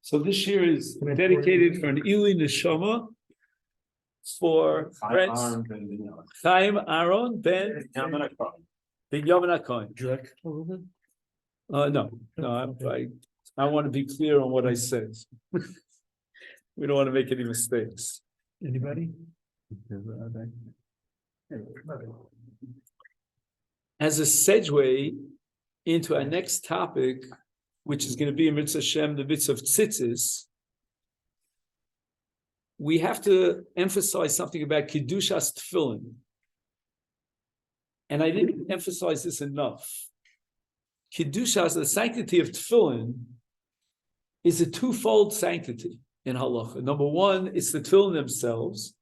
So this year is dedicated for an Ili Neshama for Prince Chaim Aaron ben Yamin HaKohen. Would you like to talk a little bit? No, I want to be clear on what I said. We don't want to make any mistakes. Anybody? As a segue into our next topic, which is going to be in Mitzvah Shem, the mitzvah of Tzitzis, we have to emphasize something about Kedushas Tefillin. And I didn't emphasize this enough. Kedushas, the sanctity of Tefillin, is a twofold sanctity in halacha. Number one, it's the tefillin themselves.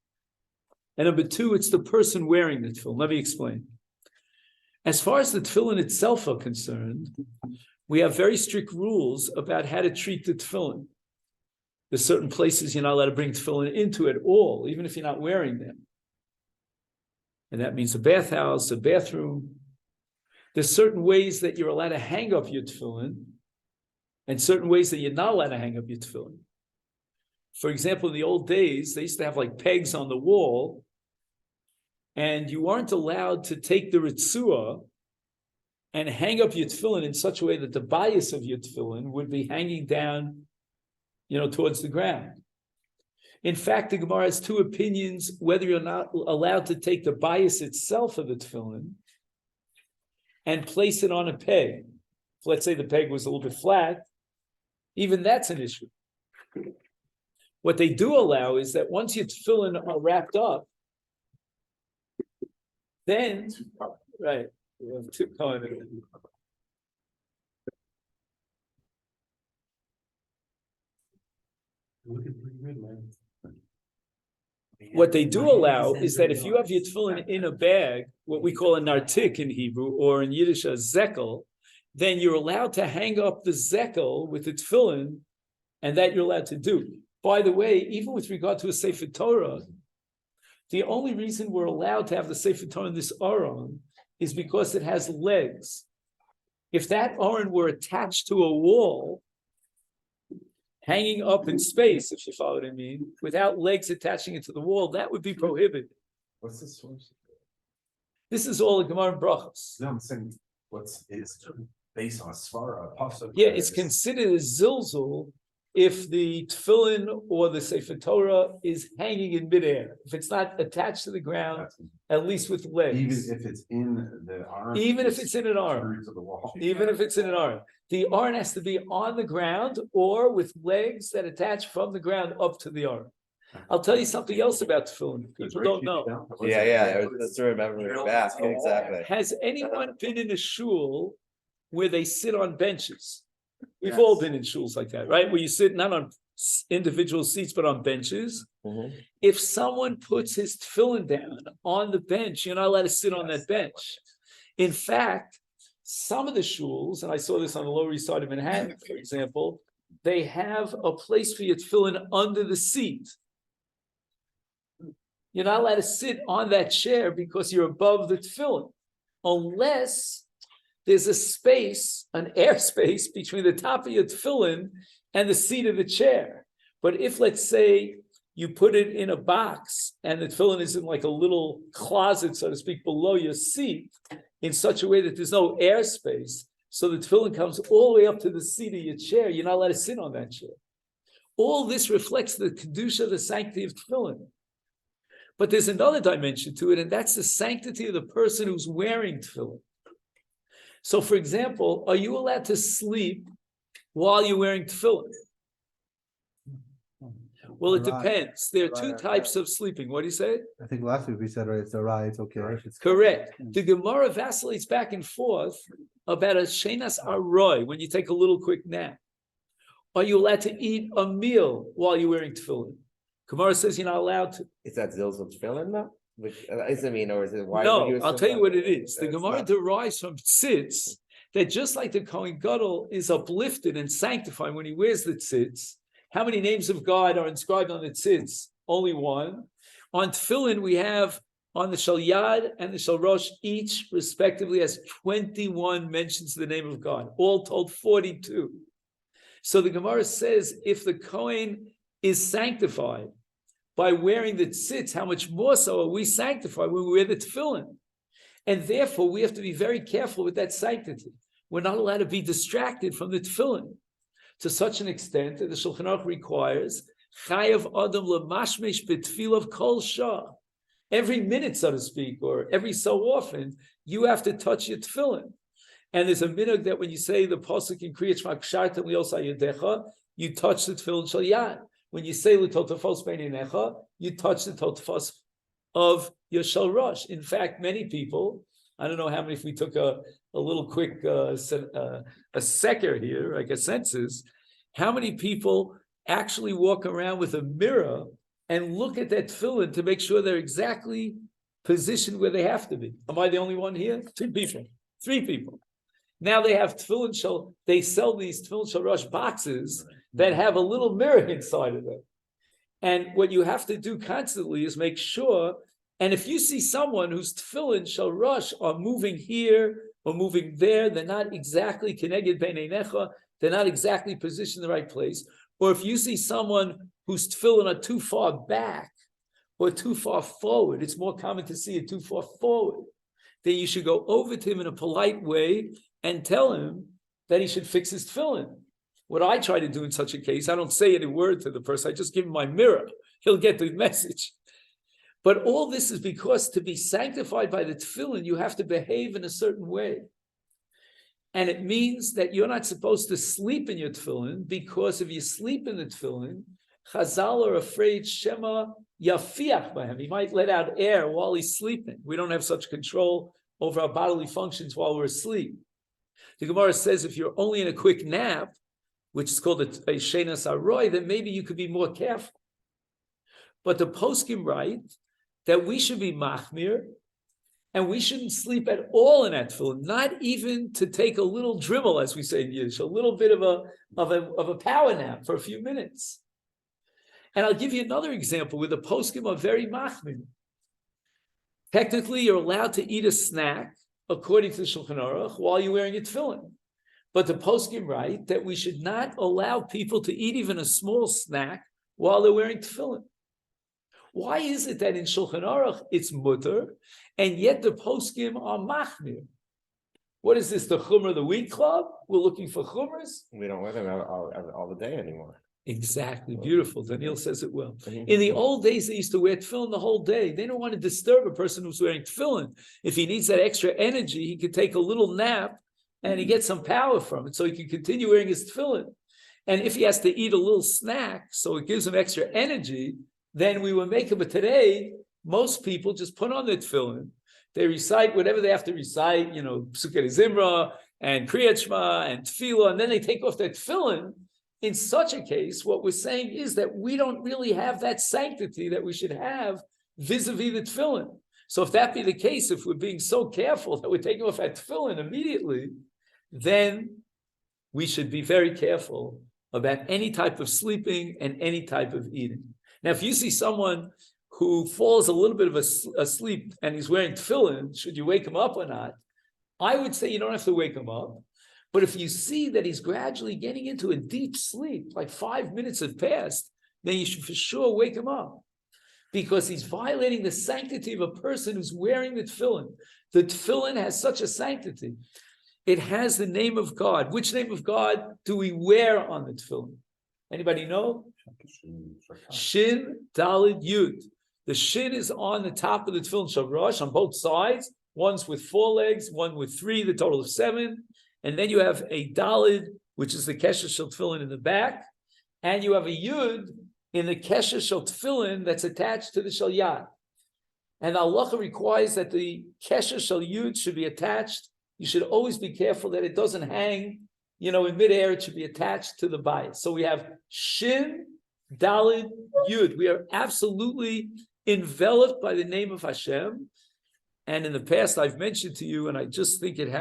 And number two, it's the person wearing the tefillin. Let me explain. As far as the tefillin itself are concerned, we have very strict rules about how to treat the tefillin. There's certain places you're not allowed to bring tefillin into at all, even if you're not wearing them. And that means a bathhouse, a bathroom. There's certain ways that you're allowed to hang up your tefillin, and certain ways that you're not allowed to hang up your tefillin. For example, in the old days, they used to have like pegs on the wall, and you weren't allowed to take the ritzua and hang up your tefillin in such a way that the bias of your tefillin would be hanging down, towards the ground. In fact, the Gemara has two opinions whether you're not allowed to take the bias itself of the tefillin and place it on a peg. If, let's say the peg was a little bit flat, even that's an issue. What they do allow is that once your tefillin are wrapped up, then, right, we have two coming. What they do allow is that if you have your tefillin in a bag, what we call a nartik in Hebrew, or in Yiddish a zekel, then you're allowed to hang up the zekel with the tefillin, and that you're allowed to do. By the way, even with regard to a Sefer Torah, the only reason we're allowed to have the Sefer Torah in this aron is because it has legs. If that aron were attached to a wall, hanging up in space, if you follow what I mean, without legs attaching it to the wall, that would be prohibited. What's the source? This is all the Gemara and Brachos. No, I'm saying is based on Svara. Yeah, it's considered a zilzul if the tefillin or the Sefer Torah is hanging in midair. If it's not attached to the ground, at least with legs. Even if it's in the arm. Even if it's in an arm. Even if it's in an arm. The arm has to be on the ground or with legs that attach from the ground up to the arm. I'll tell you something else about tefillin. People don't know. Yeah. Let's remember it back. Exactly. Has anyone been in a shul where they sit on benches? We've all been in shuls like that, right? Where you sit not on individual seats, but on benches. Mm-hmm. If someone puts his tefillin down on the bench, you're not allowed to sit on that bench. In fact, some of the shuls, and I saw this on the Lower East Side of Manhattan, for example, they have a place for your tefillin under the seat. You're not allowed to sit on that chair because you're above the tefillin, unless there's a space, an airspace between the top of your tefillin and the seat of the chair. But if, let's say, you put it in a box and the tefillin is in like a little closet, so to speak, below your seat, in such a way that there's no airspace, so the tefillin comes all the way up to the seat of your chair, you're not allowed to sit on that chair. All this reflects the kedusha, the sanctity of tefillin. But there's another dimension to it, and that's the sanctity of the person who's wearing tefillin. So, for example, are you allowed to sleep while you're wearing tefillin? Well, it depends. There are two types of sleeping. What do you say? I think last week we said, right, it's all right, it's okay. It's Correct. The Gemara vacillates back and forth about a shenas aroy, when you take a little quick nap. Are you allowed to eat a meal while you're wearing tefillin? Gemara says you're not allowed to. Is that zilzul tefillin though? Which is, I mean, or is it why? No, I'll tell you what it is. The Gemara derives from tzitz, that just like the Kohen Gadol is uplifted and sanctified when he wears the tzitz. How many names of God are inscribed on the tzitz? Only one. On tefillin, we have on the Shal Yad and the Shal Rosh, each respectively has 21 mentions of the name of God, all told 42. So the Gemara says, if the Kohen is sanctified by wearing the tzitz, how much more so are we sanctified when we wear the tefillin? And therefore, we have to be very careful with that sanctity. We're not allowed to be distracted from the tefillin to such an extent that the Shulchan Aruch requires chayav adam lemashmesh b'tfilav kol shah. Every minute, so to speak, or every so often, you have to touch your tefillin. And there's a minhag that when you say the pasuk in Kriyat Shema Kshartem Liosai Yedecha, you touch the tefillin shel yad. When you say l'totafos beinecha, you touch the totafos of your shel rosh. In fact, many people, I don't know how many, if we took a little quick a secker here, like a census, how many people actually walk around with a mirror and look at that tefillin to make sure they're exactly positioned where they have to be? Am I the only one here? 2 people, 3 people. Now they have tefillin shel, they sell these tefillin shel rosh boxes that have a little mirror inside of them. And what you have to do constantly is make sure, and if you see someone whose tefillin shel rosh are moving here or moving there, they're not exactly keneged beinei necha, they're not exactly positioned in the right place, or if you see someone whose tefillin are too far back or too far forward, it's more common to see it too far forward, then you should go over to him in a polite way and tell him that he should fix his tefillin. What I try to do in such a case, I don't say any word to the person, I just give him my mirror. He'll get the message. But all this is because to be sanctified by the tefillin, you have to behave in a certain way. And it means that you're not supposed to sleep in your tefillin, because if you sleep in the tefillin, Chazal are afraid Shema yafiach b'hem. He might let out air while he's sleeping. We don't have such control over our bodily functions while we're asleep. The Gemara says if you're only in a quick nap, which is called a shenas aroy, then maybe you could be more careful. But the poskim write that we should be machmir, and we shouldn't sleep at all in that tefillin, not even to take a little dribble, as we say in Yiddish, a little bit of a power nap for a few minutes. And I'll give you another example where the poskim are very machmir. Technically, you're allowed to eat a snack according to the Shulchan Aruch while you're wearing a tefillin. But the poskim write that we should not allow people to eat even a small snack while they're wearing tefillin. Why is it that in Shulchan Aruch it's mutter, and yet the poskim are machmir? What is this, the Chumrah, the Wheat Club? We're looking for Chumras? We don't wear them all the day anymore. Exactly, beautiful. Daniel says it well. In the old days, they used to wear tefillin the whole day. They don't want to disturb a person who's wearing tefillin. If he needs that extra energy, he could take a little nap and he gets some power from it, so he can continue wearing his tefillin. And if he has to eat a little snack, so it gives him extra energy, then we will make it. But today, most people just put on their tefillin. They recite whatever they have to recite, Psukei Zimra and Kriyat Shema and Tefillah, and then they take off their tefillin. In such a case, what we're saying is that we don't really have that sanctity that we should have vis-a-vis the tefillin. So if that be the case, if we're being so careful that we're taking off our tefillin immediately, then we should be very careful about any type of sleeping and any type of eating. Now, if you see someone who falls a little bit of asleep and he's wearing tefillin, should you wake him up or not? I would say you don't have to wake him up. But if you see that he's gradually getting into a deep sleep, like 5 minutes have passed, then you should for sure wake him up, because he's violating the sanctity of a person who's wearing the tefillin. The tefillin has such a sanctity. It has the name of God. Which name of God do we wear on the tefillin? Anybody know? Shin, Dalid, Yud. The shin is on the top of the tefillin shel rosh on both sides. One's with 4 legs, one with 3, the total of 7. And then you have a Dalid, which is the Kesher Shel Tefillin in the back, and you have a Yud in the Kesher Shel Tefillin that's attached to the Shel Yad. And the halacha requires that the Kesher Shel Yud should be attached. You should always be careful that it doesn't hang, in midair. It should be attached to the bayis. So we have Shin, Dalid, Yud. We are absolutely enveloped by the name of Hashem. And in the past, I've mentioned to you, and I just think it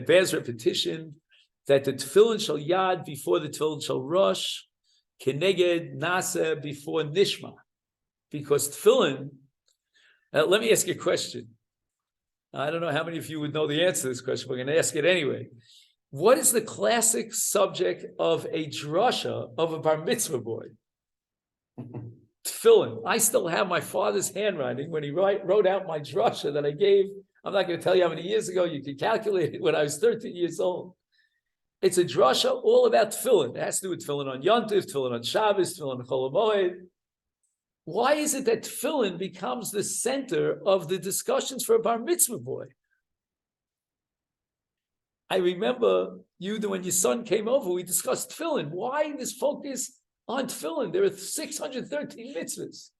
bears repetition, that the tefillin shel yad before the tefillin shel rosh, keneged nasa before nishma, because tefillin Let me ask you a question. I don't know how many of you would know the answer to this question. We're going to ask it anyway. What is the classic subject of a drasha of a bar mitzvah boy? Tefillin. I still have my father's handwriting when he wrote out my drasha that I gave. I'm not going to tell you how many years ago. You can calculate it when I was 13 years old. It's a drasha all about tefillin. It has to do with tefillin on Yom Tov, tefillin on Shabbos, tefillin on Chol HaMoed. Why is it that tefillin becomes the center of the discussions for a bar mitzvah boy? I remember when your son came over, we discussed tefillin. Why this focus on tefillin? There are 613 mitzvahs.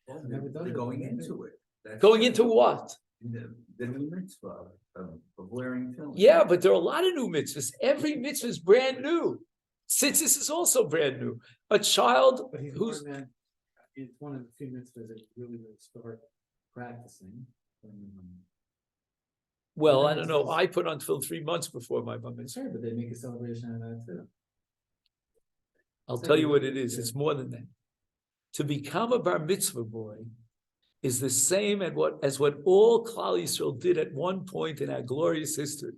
They're going into it. Going into what? The new mitzvah of wearing tefillin. Yeah, but there are a lot of new mitzvahs. Every mitzvah is brand new. Tzitzis is also brand new. A child But he's who's it's one of the few mitzvahs that really will start practicing. well, I don't know. I put on tefillin 3 months before my bar mitzvah. Sure, but they make a celebration out of that too. I'll tell you what it is. It's more than that. To become a bar mitzvah boy is the same as what all Klal Yisrael did at one point in our glorious history.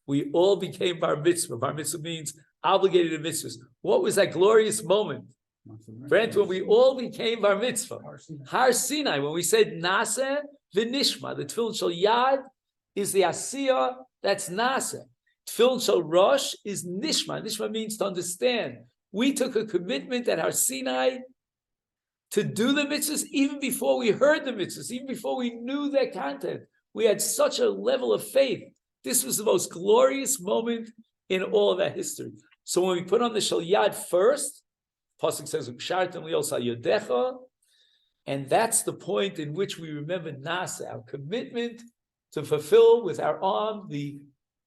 We all became bar mitzvah. Bar mitzvah means obligated to mitzvahs. What was that glorious moment? Friends, when we all became bar mitzvah. Har Sinai, when we said Nasa v'nishma, the tefillin shel yad is the asiyah, that's Nasa. Tefillin shel rosh is nishma. Nishma means to understand. We took a commitment at Har Sinai to do the mitzvahs even before we heard the mitzvahs, even before we knew their content. We had such a level of faith. This was the most glorious moment in all of our history. So when we put on the shel yad first, Pasuk says, and that's the point in which we remember Nasa, our commitment to fulfill with our arm the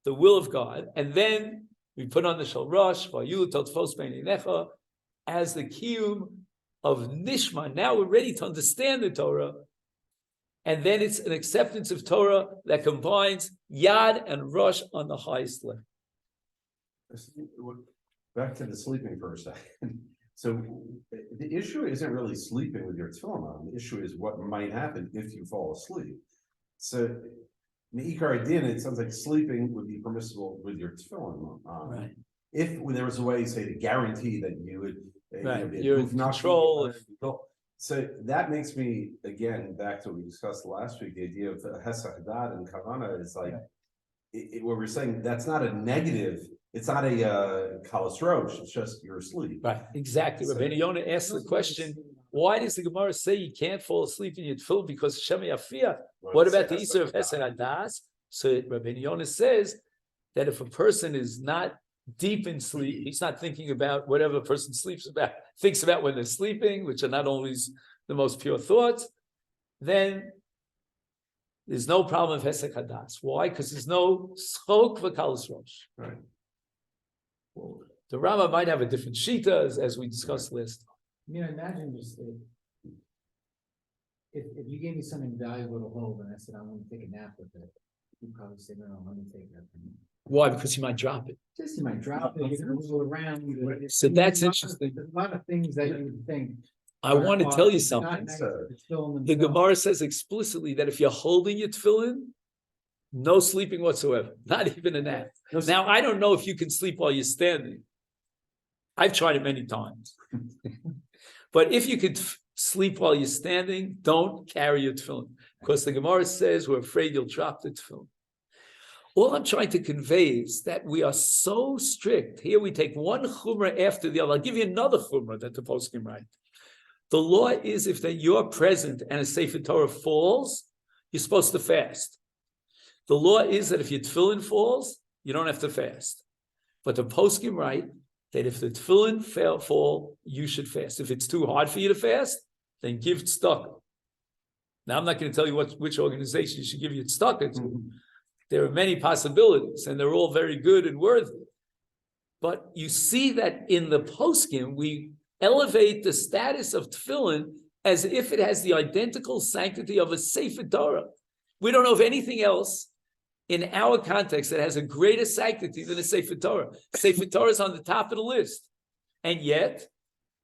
will of God. And then we put on the Shal Rosh, as the kiyum of Nishma. Now we're ready to understand the Torah. And then it's an acceptance of Torah that combines Yad and Rosh on the highest level. Back to the sleeping for a second. So the issue isn't really sleeping with your tefillin on. The issue is what might happen if you fall asleep. So the Ikar Adin, it sounds like sleeping would be permissible with your tefillin on. Right. If there was a way, say, to guarantee that you would, Right. You're in control. So that makes me, again, back to what we discussed last week, the idea of Hesach Dad and Kavana is like, what we're saying, that's not a negative. It's not a kalas rosh, it's just you're asleep. Right, exactly. So- Rabbeinu Yonah asked the question, why does the Gemara say you can't fall asleep in your tefillin because Hashem Yafia? What about the Isur of Hesed Hadas? So Rabbeinu Yonah says that if a person is not deep in sleep, he's not thinking about whatever a person thinks about when they're sleeping, which are not always the most pure thoughts, then there's no problem of Hesed Hadas. Why? Because there's no schok v'kalas rosh. Right. The Rama might have a different shita, as we discussed last. I mean, imagine just if you gave me something valuable to hold and I said, I want to take a nap with it, you'd probably say, no, let me take that from you. Why? Because you might drop it. Just you might drop it, you're gonna move it around. So that's interesting. There's a lot of things that you would think. I want to tell you something. The The Gemara says explicitly that if you're holding your tefillin, no sleeping whatsoever, not even a nap. Now, I don't know if you can sleep while you're standing. I've tried it many times. But if you could sleep while you're standing, don't carry your tefillin. Because the Gemara says we're afraid you'll drop the tefillin. All I'm trying to convey is that we are so strict. Here we take one chumrah after the other. I'll give you another chumrah that the poskim write. The law is if that you're present and a Sefer Torah falls, you're supposed to fast. The law is that if your tefillin falls, you don't have to fast. But the poskim write that if the tefillin fall, you should fast. If it's too hard for you to fast, then give tzedakah. Now, I'm not going to tell you which organization you should give your tzedakah to. There are many possibilities, and they're all very good and worthy. But you see that in the poskim, we elevate the status of tefillin as if it has the identical sanctity of a Sefer Torah. We don't know of anything else in our context that has a greater sanctity than a Sefer Torah. Sefer Torah is on the top of the list. And yet,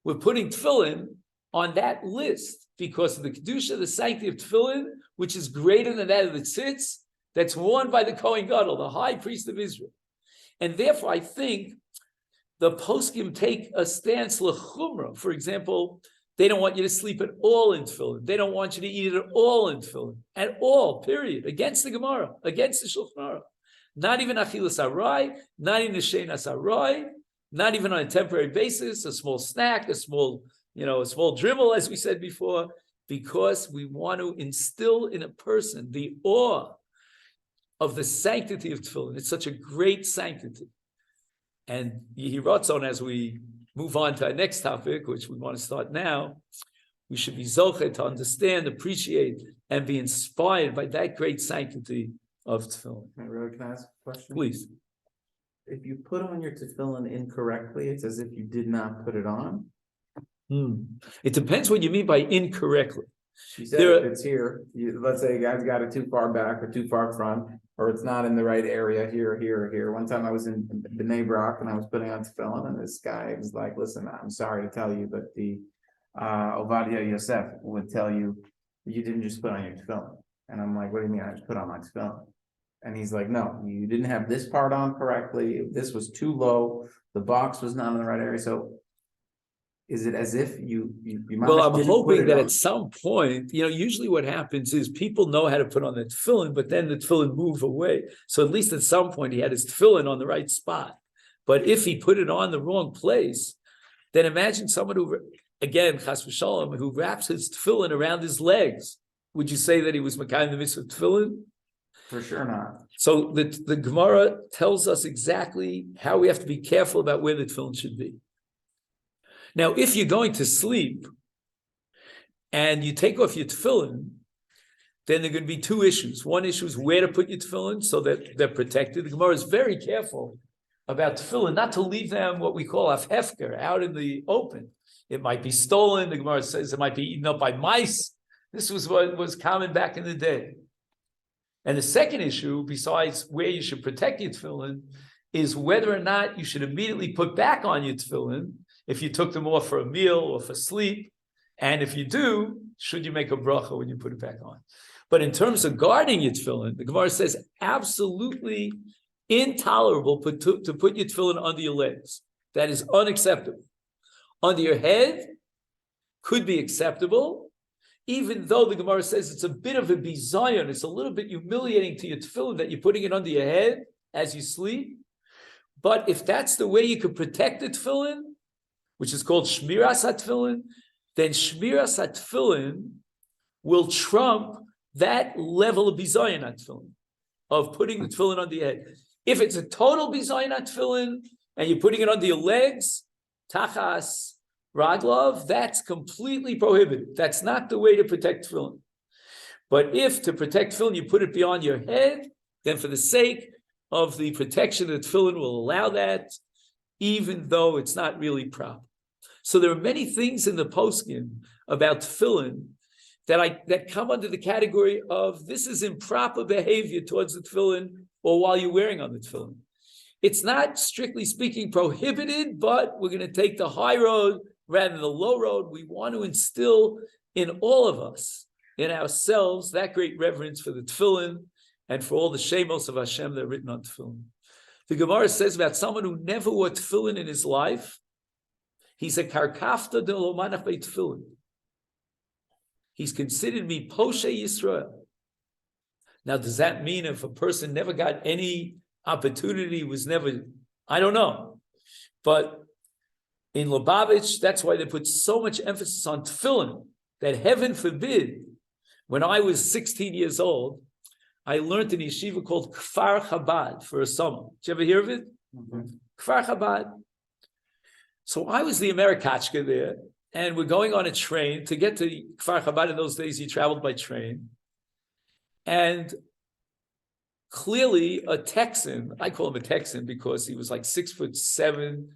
we're putting tefillin on that list because of the Kedusha, the sanctity of Tefillin, which is greater than that of the Tzitz, that's worn by the Kohen Gadol, the high priest of Israel. And therefore, I think the poskim take a stance l'chumra. For example, they don't want you to sleep at all in tefillin. They don't want you to eat at all in tefillin. At all, period. Against the Gemara, against the Shulchan Aruch. Not even achilas arai, not even shenas arai, not even on a temporary basis, a small snack, a small dribble, as we said before, because we want to instill in a person the awe of the sanctity of tefillin. It's such a great sanctity. And Yehiratzon, as we move on to our next topic, which we want to start now, we should be zoche to understand, appreciate, and be inspired by that great sanctity of tefillin. Can I ask a question? Please. If you put on your tefillin incorrectly, it's as if you did not put it on. It depends what you mean by incorrectly. You said if it's here, let's say a guy's got it too far back or too far front, or it's not in the right area here. One time I was in B'nai Brak and I was putting on tefillin, and this guy was like, listen, I'm sorry to tell you, but the Ovadia Yosef would tell you, you didn't just put on your tefillin. And I'm like, what do you mean I just put on my tefillin? And he's like, no, you didn't have this part on correctly. This was too low. The box was not in the right area. So is it as if you Well, I'm hoping that at some point, usually what happens is people know how to put on the tefillin, but then the tefillin move away. So at least at some point he had his tefillin on the right spot. But if he put it on the wrong place, then imagine someone who, again, chas v'shalom, who wraps his tefillin around his legs. Would you say that he was makayim the mitzvah tefillin? For sure not. So the Gemara tells us exactly how we have to be careful about where the tefillin should be. Now, if you're going to sleep and you take off your tefillin, then there are going to be two issues. One issue is where to put your tefillin so that they're protected. The Gemara is very careful about tefillin, not to leave them what we call hefker, out in the open. It might be stolen. The Gemara says it might be eaten up by mice. This was what was common back in the day. And the second issue, besides where you should protect your tefillin, is whether or not you should immediately put back on your tefillin if you took them off for a meal or for sleep. And if you do, should you make a bracha when you put it back on? But in terms of guarding your tefillin, the Gemara says absolutely intolerable to put your tefillin under your legs. That is unacceptable. Under your head could be acceptable, even though the Gemara says it's a bit of a bizayon, it's a little bit humiliating to your tefillin that you're putting it under your head as you sleep. But if that's the way you could protect the tefillin, which is called shmiras hatefillin, then shmiras hatefillin will trump that level of bizayon hatefillin, of putting the tefillin under your head. If it's a total bizayon hatefillin and you're putting it under your legs, tachas raglav, that's completely prohibited. That's not the way to protect tefillin. But if to protect tefillin you put it beyond your head, then for the sake of the protection of the tefillin will allow that, even though it's not really proper. So there are many things in the poskim about tefillin that come under the category of this is improper behavior towards the tefillin or while you're wearing on the tefillin. It's not strictly speaking prohibited, but we're going to take the high road rather than the low road. We want to instill in all of us, in ourselves, that great reverence for the tefillin and for all the shemos of Hashem that are written on tefillin. The Gemara says about someone who never wore tefillin in his life, he's a karkafta de lo manach bei tefillin. He's considered to be Poshe Yisrael. Now, does that mean if a person never got any opportunity, was never, I don't know. But in Lubavitch, that's why they put so much emphasis on tefillin, that heaven forbid, when I was 16 years old, I learned in a yeshiva called Kfar Chabad for a summer. Did you ever hear of it? Mm-hmm. Kfar Chabad. So I was the Amerikachka there, and we're going on a train to get to Kfar Chabad. In those days, you traveled by train. And clearly a Texan, I call him a Texan because he was like 6'7",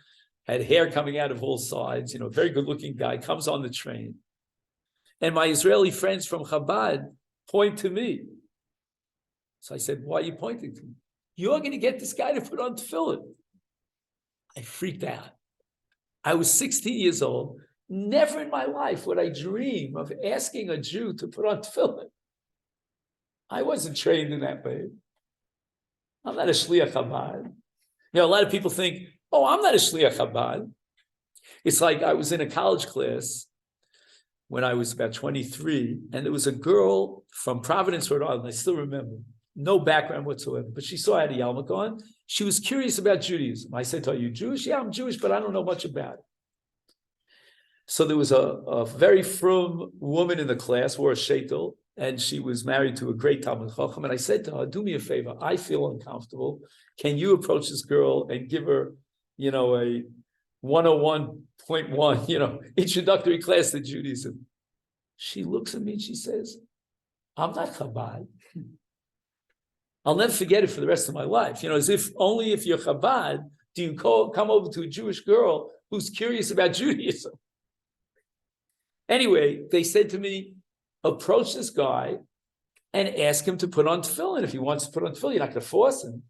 had hair coming out of all sides, very good looking guy, comes on the train. And my Israeli friends from Chabad point to me. So I said, why are you pointing to me? You're going to get this guy to put on tefillin. I freaked out. I was 16 years old. never in my life would I dream of asking a Jew to put on tefillin. I wasn't trained in that way. I'm not a shliach Chabad. A lot of people think, oh, I'm not a shliach Chabad. It's like I was in a college class when I was about 23, and there was a girl from Providence, Rhode Island. I still remember, no background whatsoever, but she saw I had a yarmulke on. She was curious about Judaism. I said to her, "Are you Jewish?" "Yeah, I'm Jewish, but I don't know much about it." So there was a very frum woman in the class, wore a sheitel, and she was married to a great Talmud Chacham. And I said to her, "Do me a favor. I feel uncomfortable. Can you approach this girl and give her, a 101.1, introductory class to Judaism?" She looks at me and she says, "I'm not Chabad." I'll never forget it for the rest of my life. As if only if you're Chabad do you come over to a Jewish girl who's curious about Judaism. Anyway, they said to me, approach this guy and ask him to put on tefillin. If he wants to put on tefillin, you're not going to force him.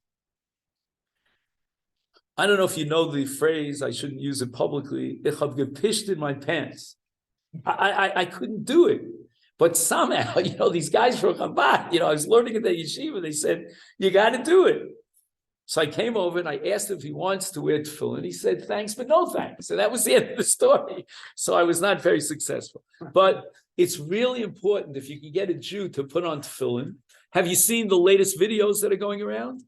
I don't know if you know the phrase, I shouldn't use it publicly, ich hab gepished in my pants. I couldn't do it. But somehow, these guys from Chabad, I was learning in the yeshiva, they said, you got to do it. So I came over and I asked him if he wants to wear tefillin. He said, thanks, but no thanks. And that was the end of the story. So I was not very successful. But it's really important if you can get a Jew to put on tefillin. Have you seen the latest videos that are going around?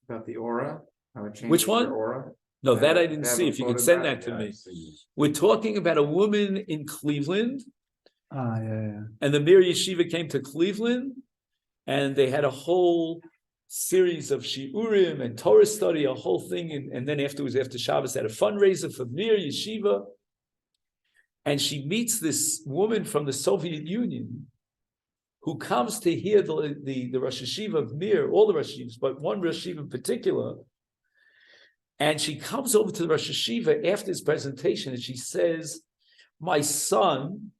About the aura? How it changes Which one? their aura? No, They that I have- didn't they have see. a If you could photo send back? that to Yeah, me. I've seen it. We're talking about a woman in Cleveland, Yeah. and the Mir Yeshiva came to Cleveland, and they had a whole series of shiurim and Torah study, a whole thing, and then afterwards, after Shabbos, had a fundraiser for Mir Yeshiva, and she meets this woman from the Soviet Union who comes to hear the Rosh Yeshiva of Mir, all the Rosh Yeshivas, but one Rosh Yeshiva in particular, and she comes over to the Rosh Yeshiva after his presentation, and she says, my son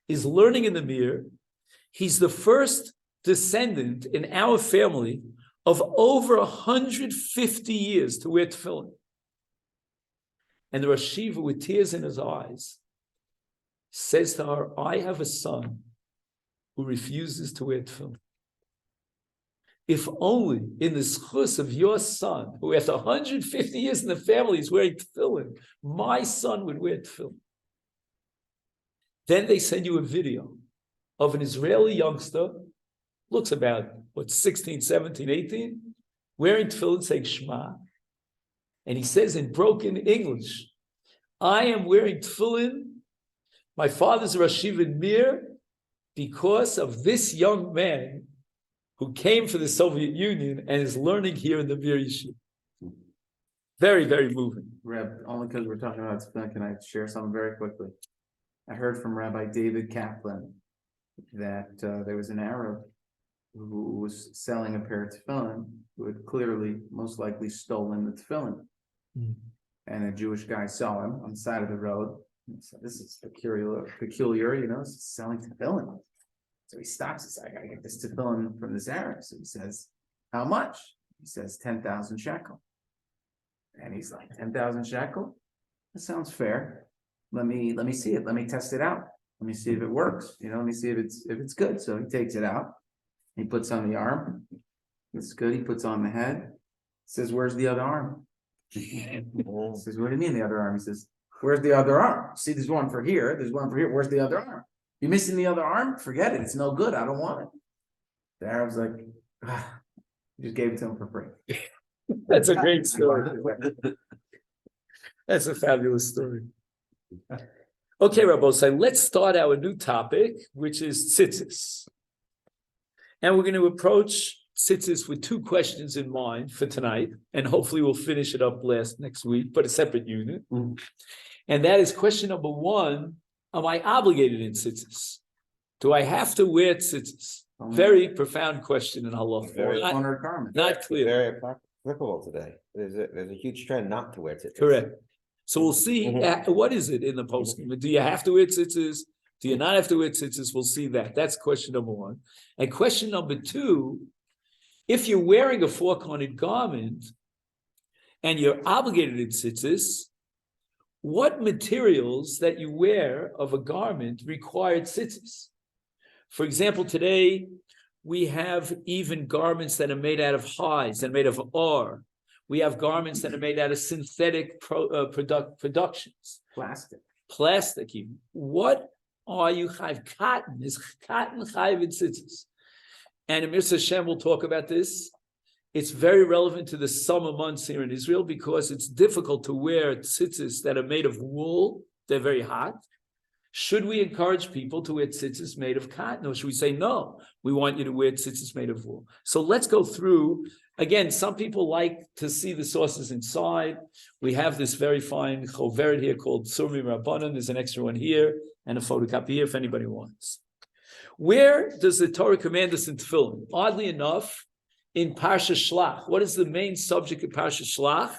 is learning in the Mir. He's the first descendant in our family of over 150 years to wear tefillin. And the Rosh Yeshiva, with tears in his eyes, says to her, I have a son who refuses to wear tefillin. If only in the schus of your son, who after 150 years in the family is wearing tefillin, my son would wear tefillin. Then they send you a video of an Israeli youngster, looks about, 16, 17, 18, wearing tefillin, saying Shema. And he says in broken English, I am wearing tefillin, my father's Rosh Yeshiva in Mir, because of this young man who came from the Soviet Union and is learning here in the Mir Yeshiva. Very, very moving. Reb, only because we're talking about tefillin, can I share something very quickly? I heard from Rabbi David Kaplan that there was an Arab who was selling a pair of tefillin who had clearly, most likely, stolen the tefillin. And a Jewish guy saw him on the side of the road. And said, this is peculiar, it's selling tefillin. So he stops. He's like, I gotta get this tefillin from this Arab. So he says, how much? He says 10,000 shekel. And he's like, 10,000 shekel? That sounds fair. Let me see it. Let me test it out. Let me see if it works. Let me see if it's good. So he takes it out. He puts on the arm. It's good. He puts on the head. Says, where's the other arm? He says, what do you mean the other arm? He says, where's the other arm? See, there's one for here. There's one for here. Where's the other arm? You're missing the other arm? Forget it. It's no good. I don't want it. The Arab's like, just gave it to him for free. That's a great story. That's a fabulous story. Okay, Rabbosai, let's start our new topic, which is tzitzis. And we're going to approach tzitzis with two questions in mind for tonight, and hopefully we'll finish it up next week, but a separate unit. And that is question number one, am I obligated in tzitzis? Do I have to wear tzitzis? Very profound question in halacha. Very honored garment. Not clear. Very applicable today. There's a huge trend not to wear tzitzis. Correct. So we'll see, what is it in the post? Do you have to wear tzitzis? Do you not have to wear tzitzis? We'll see that. That's question number one. And question number two, if you're wearing a four-cornered garment and you're obligated in tzitzis, what materials that you wear of a garment required tzitzis? For example, today we have even garments that are made out of hides and made of ore. We have garments that are made out of synthetic productions. Plastic even. What are you chayv? Cotton. Is cotton chayv in tzitzis? And Amir Hashem will talk about this. It's very relevant to the summer months here in Israel because it's difficult to wear tzitzis that are made of wool. They're very hot. Should we encourage people to wear tzitzis made of cotton, or should we say, no, we want you to wear tzitzis made of wool? So let's go through. Again, some people like to see the sources inside. We have this very fine choveret here called Surmi Rabbanan. There's an extra one here and a photocopy here if anybody wants. Where does the Torah command us in Tefillin? Oddly enough, in Parsha Shlach. What is the main subject of Parsha Shlach?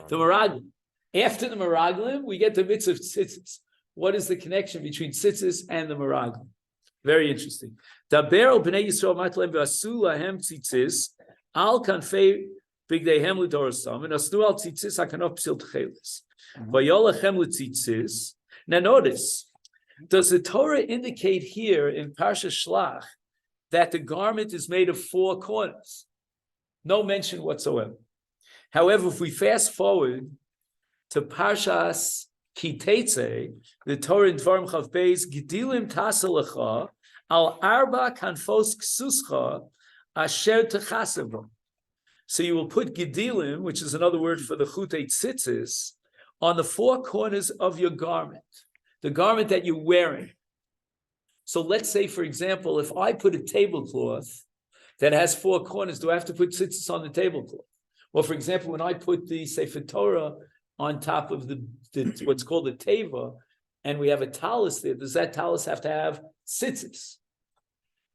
The Meraglim. After the Meraglim, we get the mitzvah of tzitzis. What is the connection between tzitzis and the Meraglim? Very interesting. Daber al bnei Yisrael matlem v'asu lahem tzitzis al kanfei bigdeihem l'dorosam and asnu al tzitzis hakanof psil tchelis v'yolachem l'tzitzis. Now notice, does the Torah indicate here in Parsha Shlach that the garment is made of 4 corners? No mention whatsoever. However, if we fast forward to Parshas Kitetse, the Torah in Dvarim Chav Beis, Gedilim tasalecha al arba kanfos ksuscha asher techaseva. So you will put Gedilim, which is another word for the chutei tzitzis, on the 4 corners of your garment, the garment that you're wearing. So let's say, for example, if I put a tablecloth that has 4 corners, do I have to put tzitzis on the tablecloth? Well, for example, when I put the Sefer Torah on top of the what's called a teva, and we have a talus there, does that talus have to have tzitzis?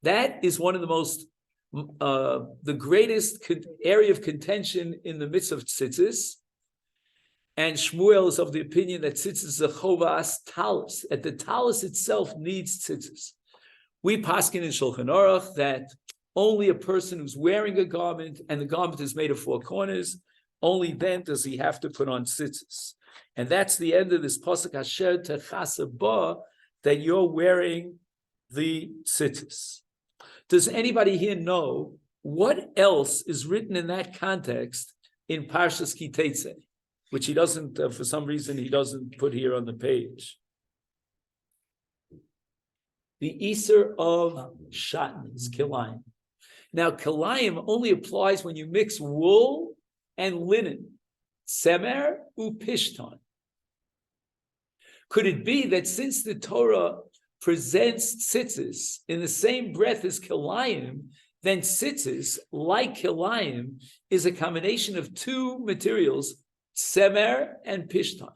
That is one of the most, the greatest area of contention in the midst of tzitzis. And Shmuel is of the opinion that tzitzis is a chovas talus, that the talus itself needs tzitzis. We paskin in Shulchan Aruch that only a person who's wearing a garment and the garment is made of 4 corners, only then does he have to put on tzitzis. And that's the end of this pasuk asher techasa ba, that you're wearing the tzitzis. Does anybody here know what else is written in that context in Parshas Kitetse, which he doesn't, for some reason, he doesn't put here on the page? The Easter of Shatnez, Kilayim. Now, Kilayim only applies when you mix wool and linen, semer upishtan. Could it be that since the Torah presents tzitzis in the same breath as kilayim, then tzitzis, like kilayim, is a combination of 2 materials, semer and pishtan.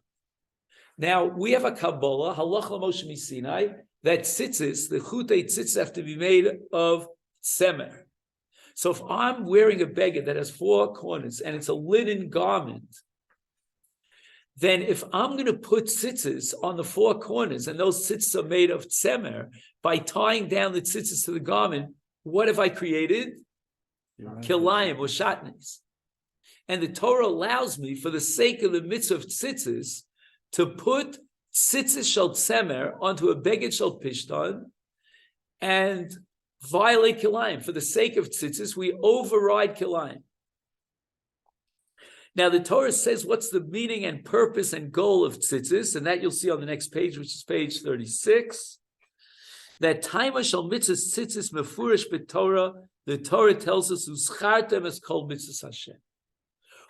Now, we have a Kabbalah, halach l'Moshe Sinai, that tzitzis, the chutei tzitzis, have to be made of semer. So if I'm wearing a beged that has 4 corners and it's a linen garment, then if I'm going to put tzitzis on the 4 corners and those tzitzis are made of tzemer, by tying down the tzitzis to the garment, what have I created? Kilayim or shatnez. And the Torah allows me, for the sake of the mitzvah of tzitzis, to put tzitzis shel tzemer onto a beged shel pishtan and violate kilayim. For the sake of tzitzis, we override kilayim. Now, the Torah says what's the meaning and purpose and goal of tzitzis, and that you'll see on the next page, which is page 36. That taima shel mitzvahs tzitzis mefurish b'Torah, the Torah tells us, uschartem es kol mitzvahs Hashem.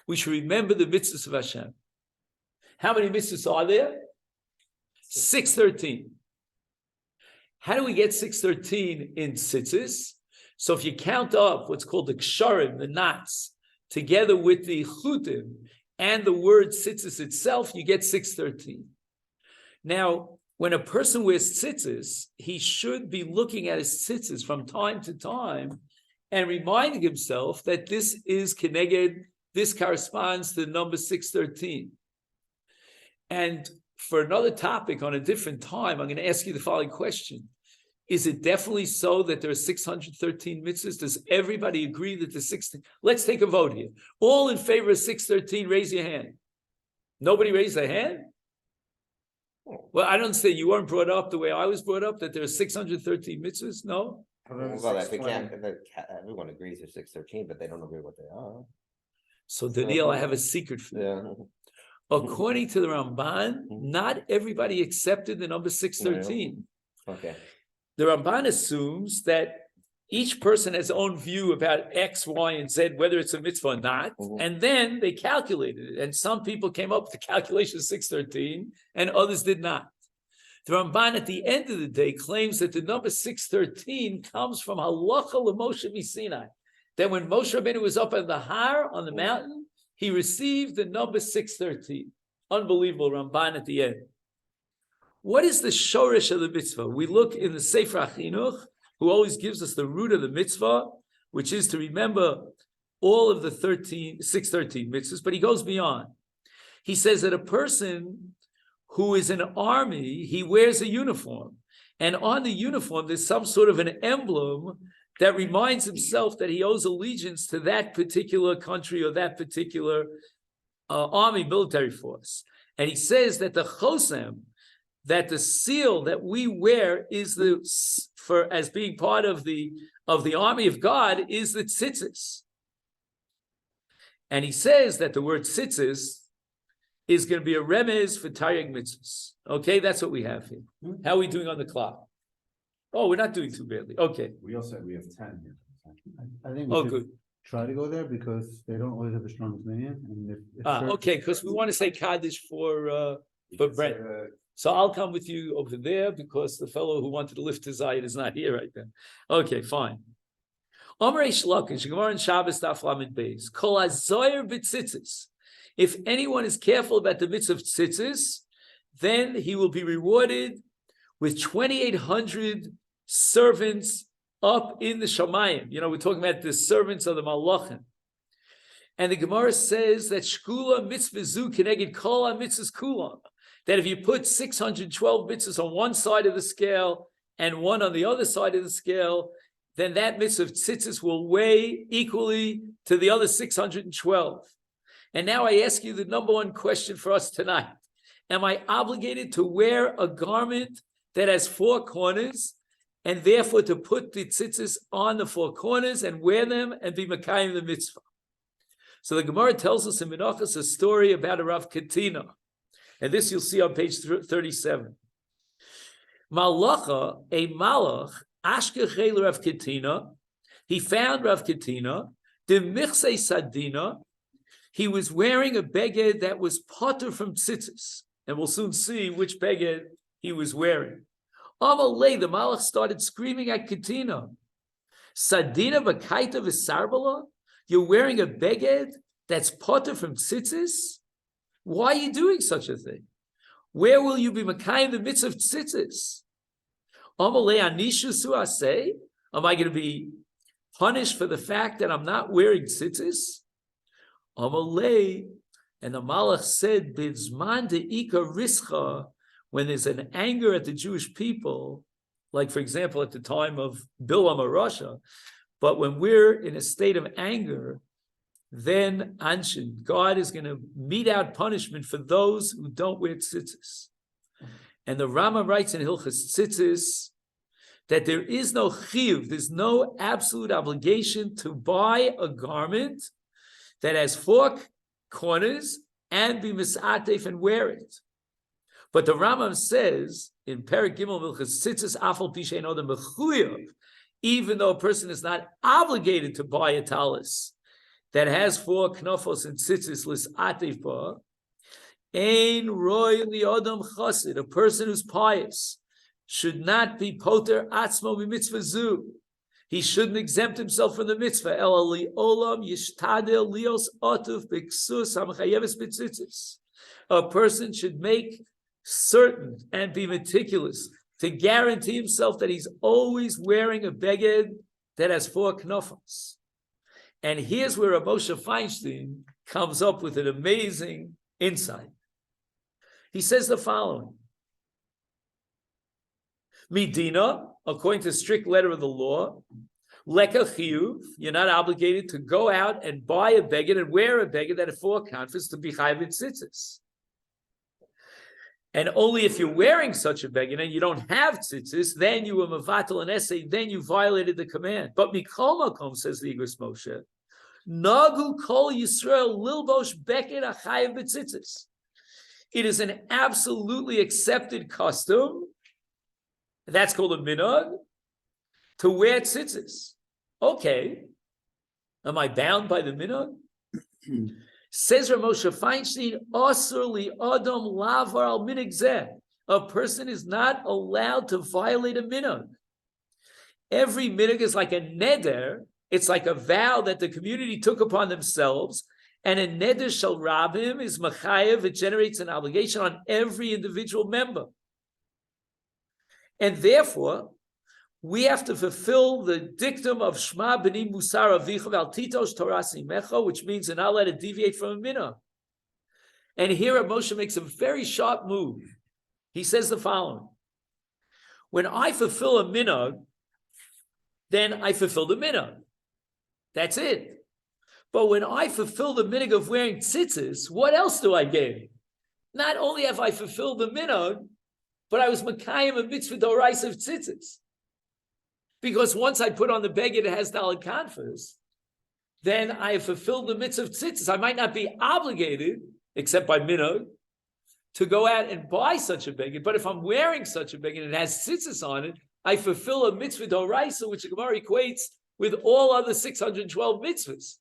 We should remember the mitzvahs of Hashem. How many mitzvahs are there? 613. How do we get 613 in tzitzis? So if you count up what's called the ksharim, the knots, together with the chutim and the word tzitzis itself, you get 613. Now, when a person wears tzitzis, he should be looking at his tzitzis from time to time and reminding himself that this is keneged, this corresponds to the number 613. And for another topic on a different time, I'm going to ask you the following question. Is it definitely so that there are 613 mitzvahs? Does everybody agree that the 16? Let's take a vote here. All in favor of 613, raise your hand. Nobody raised their hand? Well, I don't say you weren't brought up the way I was brought up, that there are 613 mitzvahs, no? Well, if we can't, everyone agrees there's 613, but they don't agree what they are. So Daniel, I have a secret for you. Yeah. According to the Ramban, not everybody accepted the number 613. Okay. The Ramban assumes that each person has their own view about X, Y, and Z, whether it's a mitzvah or not, and then they calculated it. And some people came up with the calculation of 613, and others did not. The Ramban, at the end of the day, claims that the number 613 comes from Halacha l'Moshe Sinai. That when Moshe Rabbeinu was up on the Har, on the mountain, he received the number 613. Unbelievable Ramban at the end. What is the shoresh of the mitzvah? We look in the Sefer HaChinuch, who always gives us the root of the mitzvah, which is to remember all of the 613 mitzvahs, but he goes beyond. He says that a person who is an army, he wears a uniform. And on the uniform, there's some sort of an emblem that reminds himself that he owes allegiance to that particular country or that particular army military force. And he says that the chosem, that the seal that we wear is as being part of the army of God is the tzitzis. And he says that the word tzitzis is going to be a remez for Taryag mitzvahs. Okay, that's what we have here. How are we doing on the clock? Oh, we're not doing too badly. Okay. We also have 10 here. I think we should try to go there because they don't always have the strongest minion. And if Okay, because we want to say Kaddish for Brent. So I'll come with you over there because the fellow who wanted to lift his eye is not here right then. Okay, fine. If anyone is careful about the mitzvah of tzitzis, then he will be rewarded with 2,800 servants up in the Shamayim. You know, we're talking about the servants of the Malachim. And the Gemara says that Shkula mitzvah zu keneged kol mitzvahs kulam. That if you put 612 mitzvahs on one side of the scale and one on the other side of the scale, then that mitzvah of tzitzis will weigh equally to the other 612. And now I ask you the number one question for us tonight. Am I obligated to wear a garment that has 4 corners and therefore to put the tzitzis on the 4 corners and wear them and be Mekayim the mitzvah? So the Gemara tells us in Menachos a story about a Rav Katina. And this you'll see on page 37. Malacha, a malach, ashkechel Rav Katina, he found Rav Katina, the michse sadina, he was wearing a beged that was potter from tzitzis. And we'll soon see which beged he was wearing. Amalei, the malach started screaming at Katina. Sadina v'kaita v'sarbala? You're wearing a beged that's potter from tzitzis? Why are you doing such a thing? Where will you be Mekayim the mitzvah of tzitzis? Amalei anishusu aseh? Am I going to be punished for the fact that I'm not wearing tzitzis? Amalei, and the Malach said, Bizman de'ika rischa, when there's an anger at the Jewish people, like for example at the time of Bilam or Russia, but when we're in a state of anger, then Anshin, God is going to mete out punishment for those who don't wear tzitzis. And the Rama writes in Hilchos Tzitzis that there is no chiyuv, there's no absolute obligation to buy a garment that has 4 corners and be misatef and wear it. But the Rambam says in Perek Gimel Hilchos Tzitzis afal pishein odem mechuyev, even though a person is not obligated to buy a talis that has 4 knofos and tzitzis lisatef ba, ein roy liodam chassid, a person who's pious should not be poter atzmo b'mitzvah zu. He shouldn't exempt himself from the mitzvah. El ali olam yishtadel lios otuf b'ksus hamachayeves b'tzitzis. A person should make certain and be meticulous to guarantee himself that he's always wearing a beged that has 4 knofos. And here's where Moshe Feinstein comes up with an amazing insight. He says the following. Medina, according to the strict letter of the law, leka chiyuv, you're not obligated to go out and buy a beged and wear a beged that has 4 confidence to be chayav in tzitzis. And only if you're wearing such a beged and you don't have tzitzis, then you were mevatel an essay, then you violated the command. But mikol makom, says the Igros Moshe, nagu kol Yisrael lilbosh beged achayev b'tzitzis. It is an absolutely accepted custom. That's called a minhag, to wear tzitzis. Okay, am I bound by the minhag? Says Rav Moshe Feinstein, Asur li adam lavar al minhag zeh. A person is not allowed to violate a minhag. Every minhag is like a neder. It's like a vow that the community took upon themselves. And a neder shel rabim is machayev. It generates an obligation on every individual member. And therefore, we have to fulfill the dictum of Shema b'ni musar avicha val titos Torah simecha, which means you're not allowed to deviate from a minhag. And here Moshe makes a very sharp move. He says the following: when I fulfill a minhag, then I fulfill the minhag. That's it. But when I fulfill the minhag of wearing tzitzis, what else do I gain? Not only have I fulfilled the minhag, but I was makayim a mitzvah d'oraisa of tzitzis. Because once I put on the beged that has daled kanfas, then I have fulfilled the mitzvah of tzitzis. I might not be obligated, except by minhag, to go out and buy such a beged. But if I'm wearing such a beged and it has tzitzis on it, I fulfill a mitzvah d'oraisa, which the Gemara equates with all other 612 mitzvahs.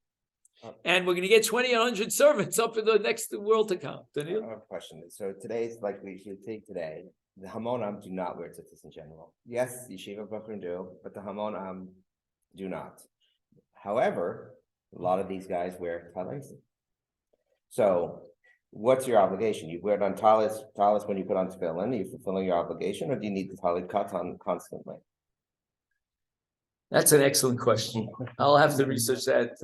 And we're going to get 2,100 servants up in the next world to come. I have a question. So today's like we should take today. The Hamonam do not wear tzitzis in general. Yes, Yeshiva Bukrim do, but the Hamonam do not. However, a lot of these guys wear talis. So, what's your obligation? You wear it on talis when you put on tefillin. Are you fulfilling your obligation, or do you need the talit katan constantly? That's an excellent question. I'll have to research that,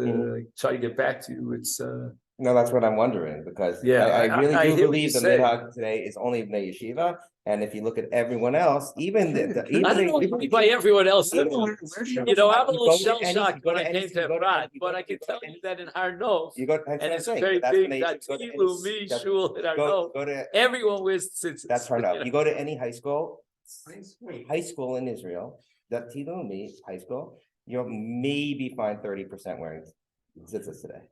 try to get back to you. It's No, that's what I'm wondering, because Yeah, I really I do hear what believe you the say. minhag today is only Bnei Yeshiva, and if you look at everyone else, even the I don't know what you mean by everyone else. You I'm a go little to shell any- shocked you go when to I any- came to you go to- Efrat, you but go- I can you go tell to you that in Har Nof, You go, that's and what I'm it's a saying, very that's big Bnei- that you go to any- Lumi that's- shul in Har Nof. go to Everyone wears tzitzis. That's Har Nof. You go to any high school in Israel, that Tilumi high school, you'll maybe find 30% wearing tzitzis today.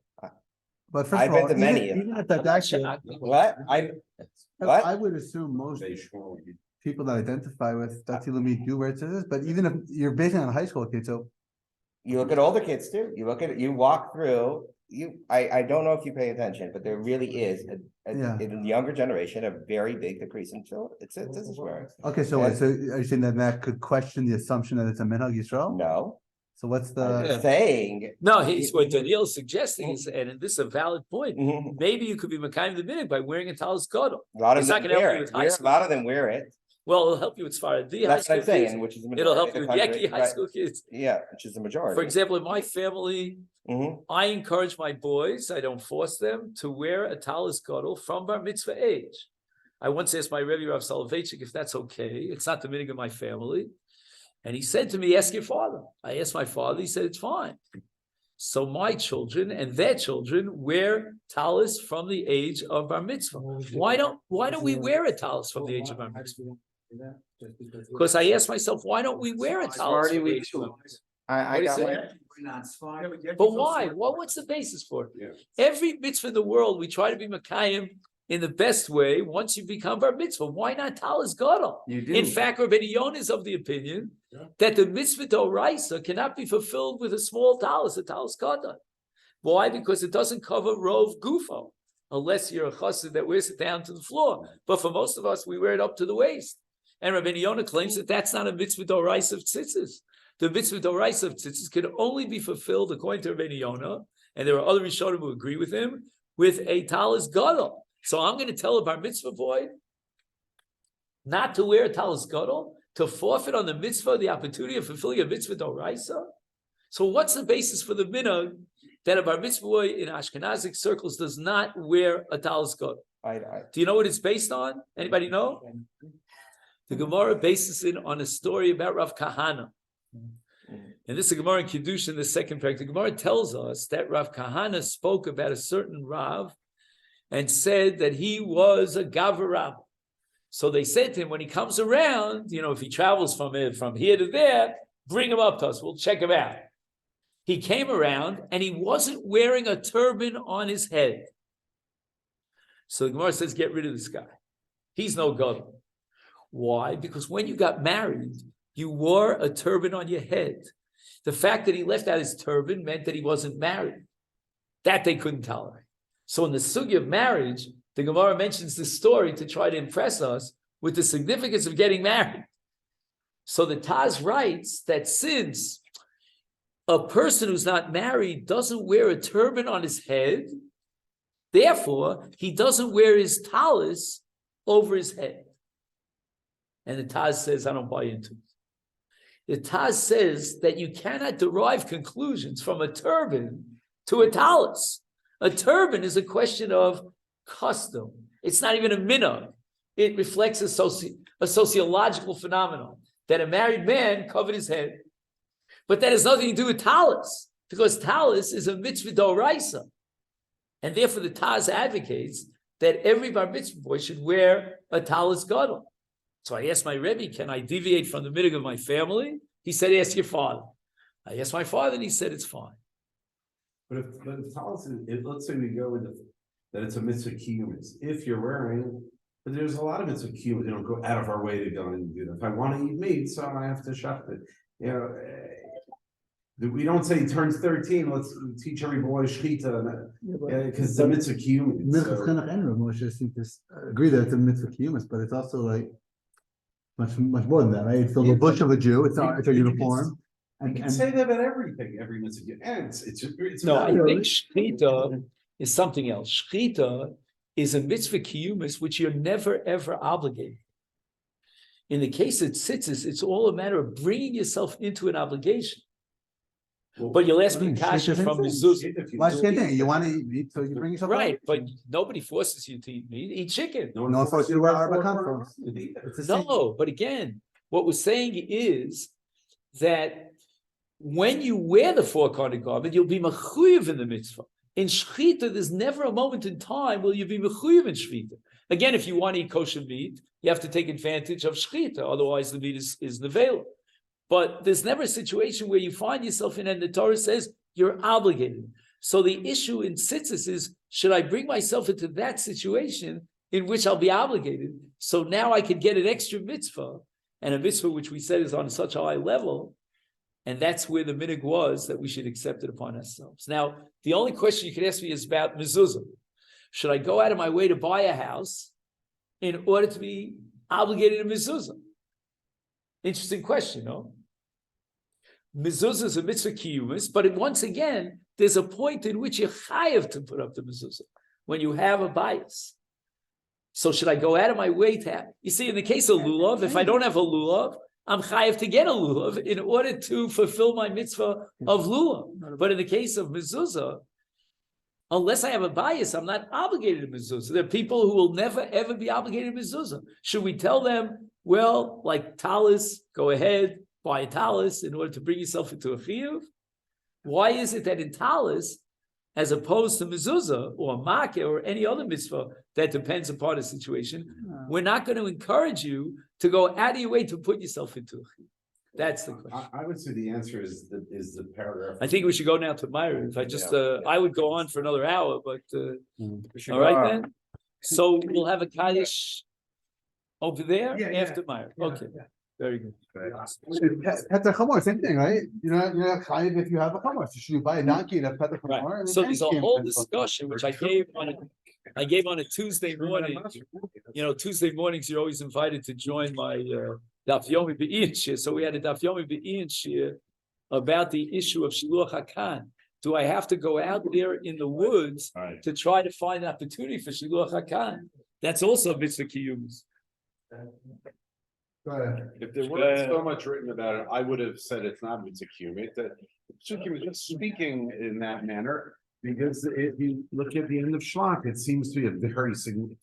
But first I've of all, been to many of even if that's actually, What? What? I would assume most people that identify with Datilumi do wear tzitzis, but even if you're basing on high school kids, so You look at older kids too. You look at you walk through. I don't know if you pay attention, but there really is Yeah. in the younger generation a very big decrease in tzitzis wearing. okay, so And- so are you saying that could question the assumption that it's a minhag Yisrael? No, So what's I'm the? saying. No, he's what Daniel's suggesting is, and this is a valid point. Mhm. Maybe you could be Makayim the minhag by wearing a talis gadol. A lot of It's them not gonna help wear you it. with high A school. lot of them wear it. Well, it'll help you with Sfaradi high That's what school I'm saying, kids. which is the It'll majority help of you the with country, Yeki high right? school kids. Yeah, which is the majority. For example, in my family, Mhm. I encourage my boys, I don't force them, to wear a talis gadol from bar mitzvah age. I once asked my Rebbe Rav Soloveitchik if that's okay. It's not the minhag of my family. And he said to me, ask your father. I asked my father, he said, it's fine. So my children and their children wear talis from the age of bar mitzvah. Why don't we wear a talis from the age of bar mitzvah? Because I asked myself, why don't we wear a talis? Smarty, from the we age of bar do. mitzvah? I What do you got say? my, But why? What's the basis for it? Yeah. Every mitzvah in the world, we try to be Makayim in the best way once you become bar mitzvah. Why not talis gadol? you do. In fact, Rabbeinu Yonah is of the opinion that the mitzvah d'oraisa cannot be fulfilled with a small talis, a talis gadol. Why? Because it doesn't cover rov gufo, unless you're a chassid that wears it down to the floor. But for most of us, we wear it up to the waist. And Rabbeinu Yonah claims that that's not a mitzvah d'oraisa of tzitzis. The mitzvah d'oraisa of tzitzis can only be fulfilled, according to Rabbeinu Yonah, and there are other Rishonim who agree with him, with a talis gadol. So I'm going to tell a bar mitzvah boy not to wear a talis gadol, to forfeit on the mitzvah the opportunity of fulfilling a mitzvah d'oraisa. So what's the basis for the minhag that a bar mitzvah boy in Ashkenazic circles does not wear a talis gadol? Do you know what it's based on? Anybody know? The Gemara bases it on a story about Rav Kahana. And this is a Gemara in Kedushas in the second parak. The Gemara tells us that Rav Kahana spoke about a certain Rav and said that he was a Gavar Rav. So they said to him, when he comes around, if he travels from here to there, bring him up to us. We'll check him out. He came around and he wasn't wearing a turban on his head. So the Gemara says, get rid of this guy. He's no god. Why? Because when you got married, you wore a turban on your head. The fact that he left out his turban meant that he wasn't married. That they couldn't tolerate. So in the sugya of marriage, the Gemara mentions this story to try to impress us with the significance of getting married. So the Taz writes that since a person who's not married doesn't wear a turban on his head, therefore he doesn't wear his talis over his head. And the Taz says, I don't buy into it. The Taz says that you cannot derive conclusions from a turban to a talis. A turban is a question of custom. It's not even a minhag. It reflects a sociological phenomenon that a married man covered his head. But that has nothing to do with talis, because talis is a mitzvah d'oraisa. And therefore the Taz advocates that every bar mitzvah boy should wear a talis gadol. So I asked my Rebbe, can I deviate from the minhag of my family? He said, ask your father. I asked my father and he said, it's fine. But if talis, let's say we go with that it's a mitzvah kiyumis. If you're wearing, but there's a lot of mitzvah kiyumis, they don't go out of our way to go and do that. If I want to eat meat, so I have to shop it. We don't say he turns 13, let's teach every boy shchita, because it's a mitzvah kiyumis. Minchas Chinuch and Rav Moshe seem to agree that it's a mitzvah kiyumis, but it's also like much more than that, right? It's the bush of a Jew. It's a uniform. You can say that about everything, every mitzvah. And it's No, I think shchita is something else. Shchita is a mitzvah kiyumis, which you're never, ever obligated. In the case of tzitzis, it's all a matter of bringing yourself into an obligation. But you'll ask me kasha from mezuzah. Why can't they? You want to eat meat, so you bring yourself. Right, but nobody forces you to eat meat. Eat chicken. No forces you to wear arba conference. No, but again, what we're saying is that when you wear the four-cornered garment, you'll be mechuyev in the mitzvah. In shchita, there's never a moment in time will you be mechuyev in shchita. Again, if you want to eat kosher meat, you have to take advantage of shchita. Otherwise, the meat is nevela. But there's never a situation where you find yourself in, and the Torah says you're obligated. So the issue in tzitzis is, should I bring myself into that situation in which I'll be obligated? So now I could get an extra mitzvah, and a mitzvah which we said is on such a high level, and that's where the minhag was that we should accept it upon ourselves. Now, the only question you could ask me is about mezuzah. Should I go out of my way to buy a house in order to be obligated to mezuzah? Interesting question, no? Mezuzah is a mitzvah kiyumis, but once again, there's a point in which you're chayav to put up the mezuzah when you have a bias. So should I go out of my way to have? You see, in the case of lulav, if I don't have a lulav, I'm chayav to get a lulav in order to fulfill my mitzvah of lulav. But in the case of mezuzah, unless I have a bias, I'm not obligated to mezuzah. There are people who will never ever be obligated to mezuzah. Should we tell them, well, like talis, go ahead, buy a talis in order to bring yourself into a chiyuv? Why is it that in talis, as opposed to mezuzah or makeh or any other mitzvah that depends upon the situation, we're not going to encourage you to go out of your way to put yourself into a chiyuv? That's the question. I would say the answer is the paragraph. I think we should go now to Myra. If I just, I would go on for another hour, but all right then. So we'll have a kaddish over there after Myra. Okay, very good. Peter Chamor, same thing, right? You're not chayiv if you have a chamor. So should you buy a donkey that Peter Chamor? Right. So there's a whole discussion which I gave on a Tuesday morning. Tuesday mornings you're always invited to join my Daf Yomi Be'in Shir. So we had a Daf Yomi Be'in Shir about the issue of Shiluach HaKan. Do I have to go out there in the woods to try to find an opportunity for Shiluach HaKan? That's also a mitzvah kiyumis. If there weren't so much written about it, I would have said it's not mitzvah kiyumit. That Suki was just speaking in that manner. Because if you look at the end of Shlach, it seems to be a very significant,